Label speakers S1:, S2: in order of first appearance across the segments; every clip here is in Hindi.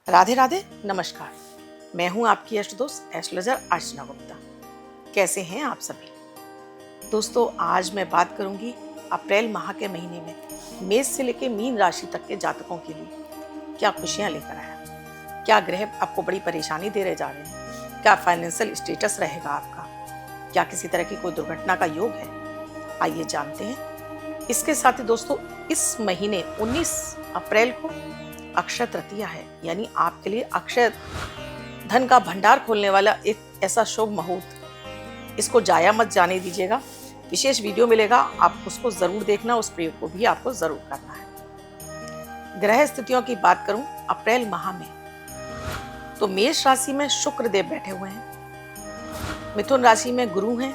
S1: राधे राधे, नमस्कार। मैं हूं आपकी इष्ट दोस्त एस्ट्रोलॉजर अर्चना गुप्ता। कैसे हैं आप सभी दोस्तों? आज मैं बात करूंगी अप्रैल माह के महीने में मेष से लेकर मीन राशि तक के जातकों के लिए क्या खुशियां लेकर आया, क्या ग्रह आपको बड़ी परेशानी दे रहे जा रहे हैं, क्या फाइनेंशियल स्टेटस रहेगा आपका, क्या किसी तरह की कोई दुर्घटना का योग है। आइए जानते हैं। इसके साथ ही दोस्तों, इस महीने 19 अप्रैल को अक्षय तृतीया है, यानी आपके लिए अक्षय धन का भंडार खोलने वाला एक ऐसा शुभ मुहूर्त। इसको जाया मत जाने दीजिएगा। विशेष वीडियो मिलेगा, आप उसको जरूर देखना, उस प्रयोग को भी आपको जरूर करना है। ग्रह स्थितियों की बात करूं अप्रैल माह में, तो मेष राशि में शुक्र देव बैठे हुए हैं, मिथुन राशि में गुरु हैं,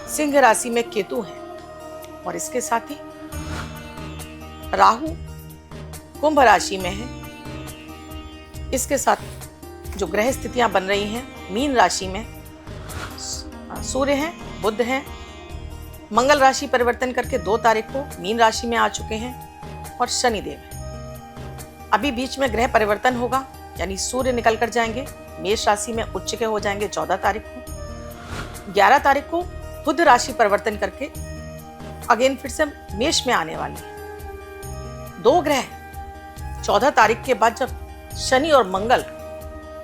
S1: सिंह राशि में केतु हैं, और इसके साथ ही राहु कुंभ राशि में है। इसके साथ जो ग्रह स्थितियां बन रही हैं, मीन राशि में सूर्य हैं, बुध हैं, मंगल राशि परिवर्तन करके 2 तारीख को मीन राशि में आ चुके हैं, और शनिदेव हैं। अभी बीच में ग्रह परिवर्तन होगा, यानी सूर्य निकल कर जाएंगे मेष राशि में, उच्च के हो जाएंगे 14 तारीख को। 11 तारीख को बुध राशि परिवर्तन करके अगेन फिर से मेष में आने वाली है। 2 ग्रह 14 तारीख के बाद जब शनि और मंगल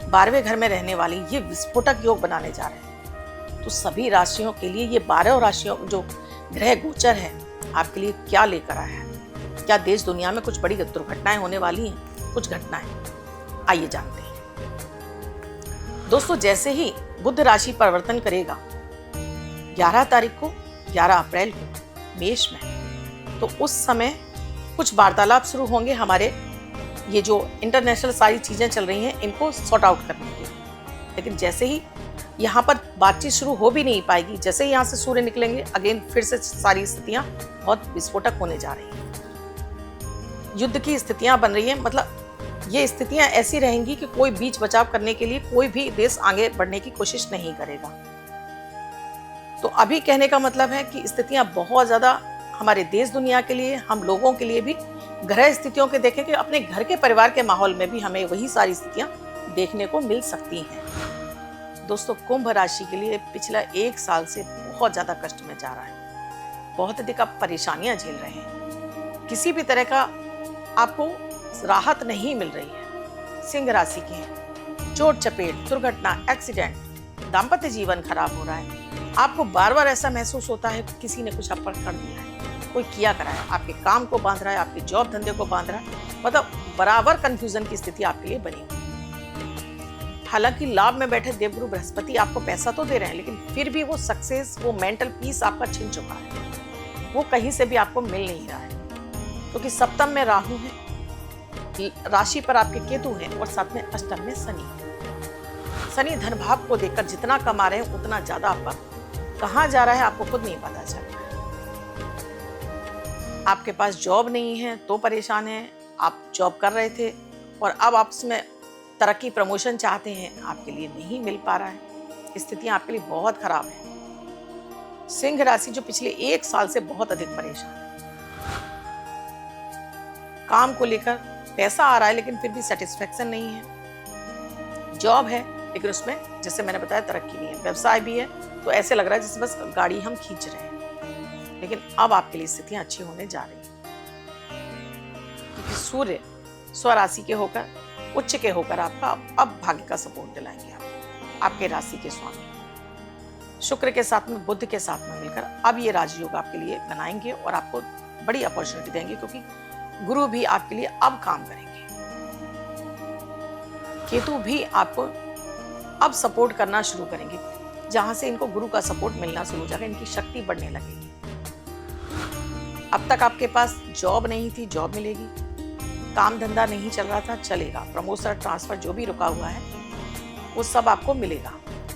S1: 12वें घर में रहने वाली ये विस्फोटक योग बनाने जा रहे हैं, तो सभी राशियों के लिए ये 12 राशियों जो ग्रह गोचर है आपके लिए क्या लेकर आया है, क्या देश दुनिया में कुछ बड़ी दुर्घटनाएं होने वाली हैं, कुछ घटनाएं, आइए जानते हैं दोस्तों। जैसे ही बुध राशि परिवर्तन करेगा 11 तारीख को, 11 अप्रैल को मेष में, तो उस समय कुछ वार्तालाप शुरू होंगे हमारे, ये जो इंटरनेशनल सारी चीजें चल रही हैं इनको सॉर्ट आउट करने के लिए। लेकिन जैसे ही यहाँ पर बातचीत शुरू हो भी नहीं पाएगी, जैसे ही यहाँ से सूर्य निकलेंगे अगेन फिर से सारी स्थितियां बहुत विस्फोटक होने जा रही हैं। युद्ध की स्थितियां बन रही हैं, मतलब ये स्थितियां ऐसी रहेंगी कि कोई बीच बचाव करने के लिए कोई भी देश आगे बढ़ने की कोशिश नहीं करेगा। तो अभी कहने का मतलब है कि स्थितियां बहुत ज्यादा हमारे देश दुनिया के लिए, हम लोगों के लिए भी ग्रह स्थितियों के देखें कि अपने घर के परिवार के माहौल में भी हमें वही सारी स्थितियां देखने को मिल सकती हैं। दोस्तों, कुंभ राशि के लिए पिछला 1 साल से बहुत ज्यादा कष्ट में जा रहा है, बहुत अधिक आप परेशानियां झेल रहे हैं, किसी भी तरह का आपको राहत नहीं मिल रही है। सिंह राशि के हैं, चोट चपेट, दुर्घटना, एक्सीडेंट, दाम्पत्य जीवन खराब हो रहा है, आपको बार बार ऐसा महसूस होता है कि किसी ने कुछ आप पर कर दिया है, कोई किया करा है, आपके काम को बांध रहा है, आपके जॉब धंधे को बांध रहा है, मतलब बराबर कंफ्यूजन की स्थिति आपके लिए बनी हुई। हालांकि लाभ में बैठे देवगुरु बृहस्पति आपको पैसा तो दे रहे हैं, लेकिन फिर भी वो सक्सेस, वो मेंटल पीस आपका छिन चुका है, वो कहीं से भी आपको मिल नहीं रहा है, क्योंकि सप्तम में राहु है, राशि पर आपके केतु हैं, और साथ में अष्टम में शनि है। शनि धन भाव को देखकर जितना कमा रहे हैं उतना ज्यादा आपका कहाँ जा रहा है आपको खुद नहीं पता चल रहा है। आपके पास जॉब नहीं है तो परेशान है, आप जॉब कर रहे थे और अब आप उसमें तरक्की प्रमोशन चाहते हैं, आपके लिए नहीं मिल पा रहा है, स्थितियां आपके लिए बहुत खराब है। सिंह राशि जो पिछले 1 साल से बहुत अधिक परेशान है, काम को लेकर पैसा आ रहा है लेकिन फिर भी सेटिस्फेक्शन नहीं है, जॉब है लेकिन उसमें जैसे मैंने बताया तरक्की नहीं है, व्यवसाय भी है तो ऐसे लग रहा है जैसे बस गाड़ी हम खींच रहे हैं। लेकिन अब आपके लिए स्थितियां अच्छी होने जा रही हैं, क्योंकि सूर्य स्वराशि के होकर, उच्च के होकर आपका अब भाग्य का सपोर्ट दिलाएंगे आपके राशि के स्वामी शुक्र के साथ में, बुध के साथ में मिलकर अब ये राजयोग आपके लिए बनाएंगे और आपको बड़ी अपॉर्चुनिटी देंगे, क्योंकि गुरु भी आपके लिए अब काम करेंगे। केतु भी आपको अब सपोर्ट करना शुरू करेंगे, जहां से इनको गुरु का सपोर्ट मिलना शुरू हो जाएगा, इनकी शक्ति बढ़ने लगेगी। अब तक आपके पास जॉब नहीं थी, जॉब मिलेगी, काम धंधा नहीं चल रहा था, चलेगा, प्रमोशन ट्रांसफर जो भी रुका हुआ है वो सब आपको मिलेगा,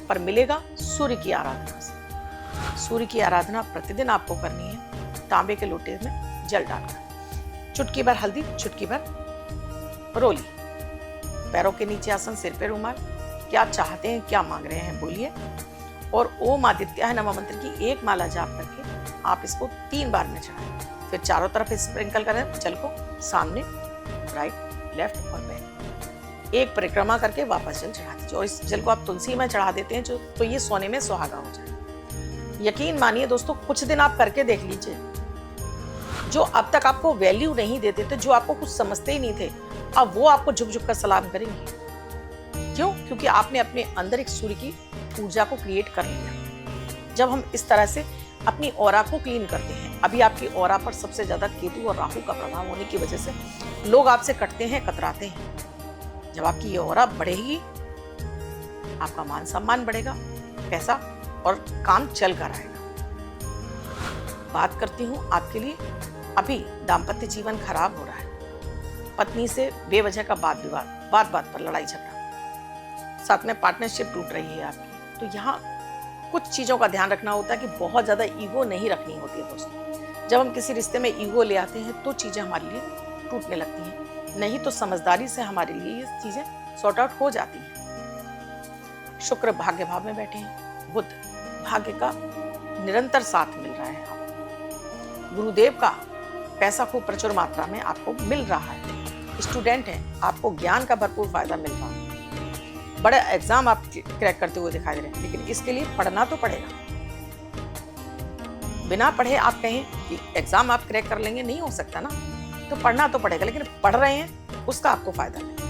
S1: पर मिलेगा सूर्य की आराधना से। सूर्य की आराधना प्रतिदिन आपको करनी है, तांबे के लोटे में जल डालकर, चुटकी भर हल्दी, चुटकी भर रोली, पैरों के नीचे आसन, सिर पे रुमाल, क्या चाहते हैं, क्या मांग रहे हैं बोलिए, और ओम आदित्याय नमः मंत्र की 1 माला जाप करके आप इसको 3 बार में चढ़ाएं, फिर चारों तरफ स्प्रिंकल करें जल को, सामने, राइट, लेफ्ट और बैक। एक परिक्रमा करके वापस जल चढ़ा दीजिए और इस जल को आप तुलसी में चढ़ा देते हैं तो ये सोने में सुहागा हो जाए। यकीन मानिए दोस्तों, कुछ दिन आप करके देख लीजिए। जो अब तक आपको वैल्यू नहीं देते थे, जो आपको कुछ समझते ही नहीं थे, अब वो आपको झुक झुक कर सलाम करेंगे। क्यों? क्योंकि आपने अपने अंदर एक सूर्य की ऊर्जा को क्रिएट कर लिया। जब हम इस तरह से अपनी ऑरा को क्लीन करते हैं, अभी आपकी ऑरा पर सबसे ज्यादा केतु और राहु का प्रभाव होने की वजह से लोग आपसे कटते हैं, कतराते हैं। जब आपकी ये ऑरा बढ़ेगी, आपका मान सम्मान बढ़ेगा, पैसा और काम चल कर आएगा। बात करती हूँ आपके लिए, अभी दाम्पत्य जीवन खराब हो रहा है, पत्नी से बेवजह का वाद विवाद, बात बात पर लड़ाई झगड़ा, साथ में पार्टनरशिप टूट रही है आपकी, तो यहाँ कुछ चीजों का ध्यान रखना होता है कि बहुत ज्यादा ईगो नहीं रखनी होती है दोस्तों। जब हम किसी रिश्ते में ईगो ले आते हैं तो चीजें हमारे लिए टूटने लगती हैं, नहीं तो समझदारी से हमारे लिए ये चीजें सॉर्ट आउट हो जाती हैं। शुक्र भाग्य भाव में बैठे हैं, बुध भाग्य का निरंतर साथ मिल रहा है आपको, गुरुदेव का पैसा खूब प्रचुर मात्रा में आपको मिल रहा है, स्टूडेंट हैं, आपको ज्ञान का भरपूर फायदा मिल रहा है, बड़े एग्जाम आप क्रैक करते हुए दिखाई दे रहे हैं, लेकिन इसके लिए पढ़ना तो पड़ेगा। बिना पढ़े आप कहें कि एग्जाम आप क्रैक कर लेंगे, नहीं हो सकता ना, तो पढ़ना तो पड़ेगा, लेकिन पढ़ रहे हैं उसका आपको फायदा मिलेगा।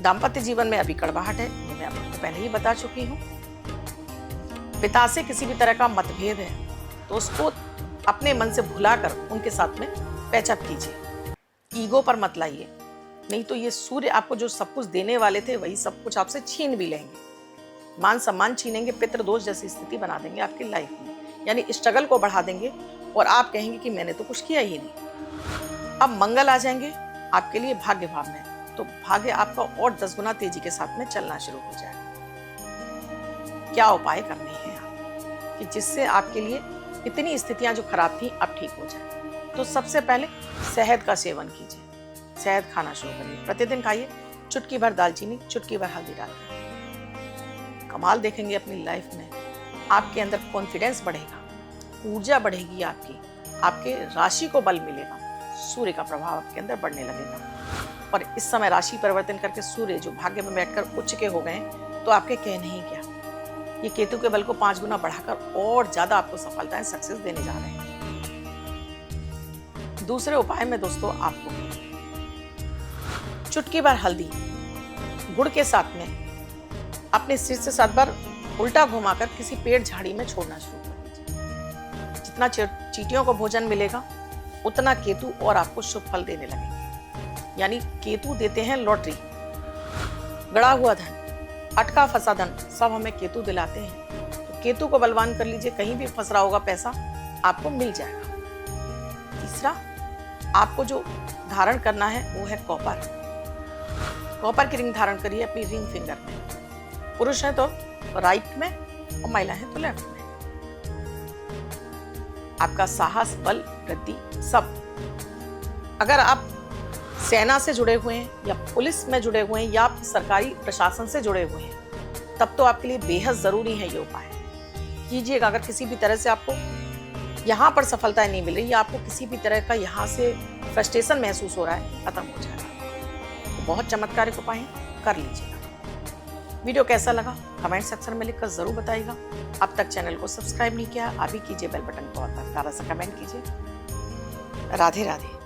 S1: दाम्पत्य जीवन में अभी कड़वाहट है, ये मैं आपको पहले ही बता चुकी हूँ। पिता से किसी भी तरह का मतभेद है तो उसको अपने मन से भुलाकर उनके साथ में पैचअप कीजिए, ईगो पर मत लाइए, नहीं तो ये सूर्य आपको जो सब कुछ देने वाले थे वही सब कुछ आपसे छीन भी लेंगे, मान सम्मान छीनेंगे, पितृ दोष जैसी स्थिति बना देंगे आपकी लाइफ में, यानी स्ट्रगल को बढ़ा देंगे और आप कहेंगे कि मैंने तो कुछ किया ही नहीं। अब मंगल आ जाएंगे आपके लिए भाग्य भाव में, तो भाग्य आपका और 10 गुना तेजी के साथ में चलना शुरू हो जाएगा। क्या उपाय करने हैं आप कि जिससे आपके लिए इतनी स्थितियां जो खराब थी अब ठीक हो जाए? तो सबसे पहले शहद का सेवन कीजिए, शहद खाना शुरू करिए, प्रतिदिन खाइए, चुटकी भर दालचीनी, चुटकी भर हल्दी डालकर। कमाल देखेंगे अपनी लाइफ में, आपके अंदर कॉन्फिडेंस बढ़ेगा, ऊर्जा बढ़ेगी आपके राशि को बल मिलेगा, सूर्य का प्रभाव आपके अंदर बढ़ने लगेगा। और इस समय राशि परिवर्तन करके सूर्य जो भाग्य में बैठकर उच्च के हो गए, तो आपके कहने ही क्या, ये केतु के बल को 5 गुना बढ़ाकर और ज्यादा आपको सफलताएं, सक्सेस देने जा रहे हैं। दूसरे उपाय में दोस्तों आपको चुटकी भर हल्दी गुड़ के साथ में अपने सिर से 7 बार उल्टा घुमाकर किसी पेड़ झाड़ी में छोड़ना शुरू कर दीजिए। जितना चींटियों को भोजन मिलेगा उतना केतु और आपको शुभ फल देने लगेंगे। यानी केतु देते हैं लॉटरी, गड़ा हुआ धन, अटका फंसा धन सब हमें केतु दिलाते हैं। तो केतु को बलवान कर लीजिए, कहीं भी फंस रहा होगा पैसा आपको मिल जाएगा। तीसरा आपको जो धारण करना है वो है कॉपर। कॉपर की रिंग धारण करिए अपनी रिंग फिंगर में, पुरुष है तो राइट में और महिला है तो लेफ्ट में। आपका साहस, बल, वृद्धि सब। अगर आप सेना से जुड़े हुए हैं या पुलिस में जुड़े हुए हैं या आप सरकारी प्रशासन से जुड़े हुए हैं, तब तो आपके लिए बेहद जरूरी है ये उपाय कीजिएगा। अगर किसी भी तरह से आपको यहाँ पर सफलता नहीं मिल रही या आपको किसी भी तरह का यहाँ से फ्रस्ट्रेशन महसूस हो रहा है, खत्म हो जाएगा। तो बहुत चमत्कारिक उपाय है, कर लीजिएगा। वीडियो कैसा लगा कमेंट सेक्शन में लिखकर जरूर बताइएगा। अब तक चैनल को सब्सक्राइब नहीं किया, अभी कीजिए, बेल बटन को और प्यारा सा कमेंट कीजिए। राधे राधे।